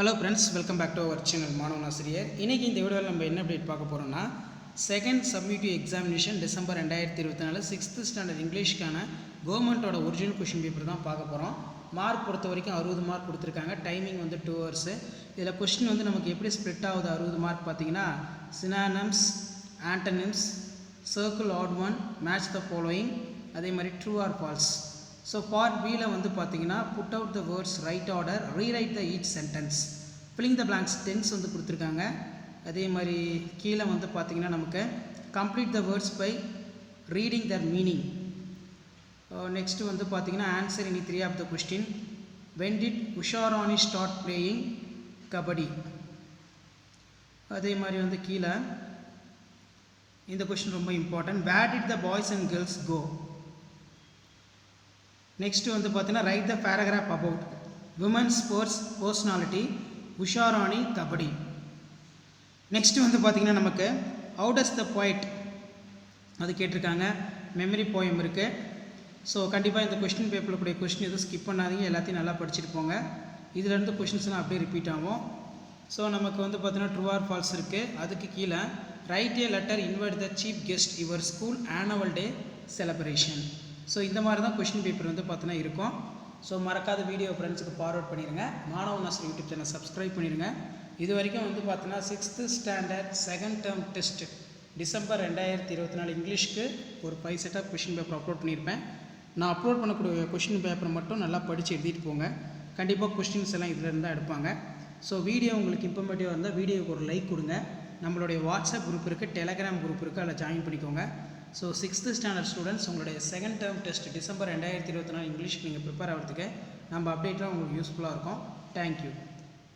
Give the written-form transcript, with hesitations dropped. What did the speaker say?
Hello friends, welcome back to our channel Maanavan Aasiriyar. இன்றைக்கி இந்த வீடியோவில் நம்ம என்ன அப்டேட் பார்க்க போகிறோம்னா, second summative examination December 2024 6th standard இங்கிலீஷ்க்கான கவர்மெண்ட்டோட ஒரிஜினல் கொஷின் பேப்பர் தான் பார்க்க போகிறோம். மார்க் பொறுத்த வரைக்கும் 60 மார்க் கொடுத்துருக்காங்க. டைமிங் வந்து 2 hours. இதில் கொஷின் வந்து நமக்கு எப்படி ஸ்ப்ளிட் ஆகுது 60 மார்க் பார்த்தீங்கன்னா, synonyms, antonyms, circle odd one, match the following, அதே மாதிரி true or false. So part பியில் வந்து பார்த்தீங்கன்னா, put out the words right order, rewrite the each sentence, filling the blanks tense வந்து கொடுத்துருக்காங்க. அதே மாதிரி கீழே வந்து பார்த்தீங்கன்னா நமக்கு complete the words by reading their meaning. Next வந்து பார்த்தீங்கன்னா answer any 3 of the question. When did Usharani start playing kabaddi. அதே மாதிரி வந்து கீழே இந்த கொஸ்டின் ரொம்ப important. Where did the boys and girls go. Next வந்து பார்த்தீங்கன்னா write the paragraph about women's sports personality Usharani kabaddi. Next வந்து பார்த்திங்கன்னா நமக்கு ஹவு டஸ் த போய்ட் அது கேட்டிருக்காங்க. மெமரி போயம் இருக்குது. ஸோ கண்டிப்பாக இந்த கொஸ்டின் பேப்பரில் கூடிய கொஸ்டின் எதுவும் ஸ்கிப் பண்ணாதீங்க, எல்லாத்தையும் நல்லா படிச்சுட்டு போங்க. இதிலேருந்து கொஷின்ஸ்லாம் அப்படியே ரிப்பீட் ஆகும். ஸோ நமக்கு வந்து பார்த்தீங்கன்னா ட்ரூ ஆர் ஃபால்ஸ் இருக்குது. அதுக்கு கீழே right A letter invite the chief guest your school annual day celebration. So இந்த மாதிரி தான் கொஷின் பேப்பர் வந்து பார்த்தீங்கன்னா இருக்கும். ஸோ மறக்காத வீடியோ ஃப்ரெண்ட்ஸுக்கு ஃபார்வர்ட் பண்ணிடுங்க. மாணவன் ஆசிரியர் யூடியூப் சேனல் சப்ஸ்கிரைப் பண்ணிடுங்க. இது வரைக்கும் வந்து பார்த்தீங்கன்னா 6th standard second term test December 2024 இங்கிலீஷ்க்கு ஒரு 5 set of question paper upload பண்ணியிருப்பேன். நான் அப்லோட் பண்ணக்கூடிய கொஷின் பேப்பரை மட்டும் நல்லா படித்து எழுதிட்டு போங்க. கண்டிப்பாக கொஸ்டின்ஸ் எல்லாம் இதில் இருந்தால் எடுப்பாங்க. ஸோ வீடியோ உங்களுக்கு இன்ஃபர்மேட்டிவாக இருந்தால் வீடியோவுக்கு ஒரு லைக் கொடுங்க. நம்மளுடைய வாட்ஸ்அப் குரூப் இருக்குது, டெலகிராம் குரூப் இருக்குது, அதில் ஜாயின் பண்ணிக்கோங்க. ஸோ 6th ஸ்டாண்டர்ட் ஸ்டூடெண்ட்ஸ் உங்களுடைய செகண்ட் டேர்ம் டெஸ்ட் டிசம்பர் 2024 இங்கிலீஷ்க்கு நீங்கள் ப்ரிப்பேர் ஆகிறதுக்கு நம்ம அப்டேட்லாம் உங்களுக்கு யூஸ்ஃபுல்லாக இருக்கும். தேங்க்யூ.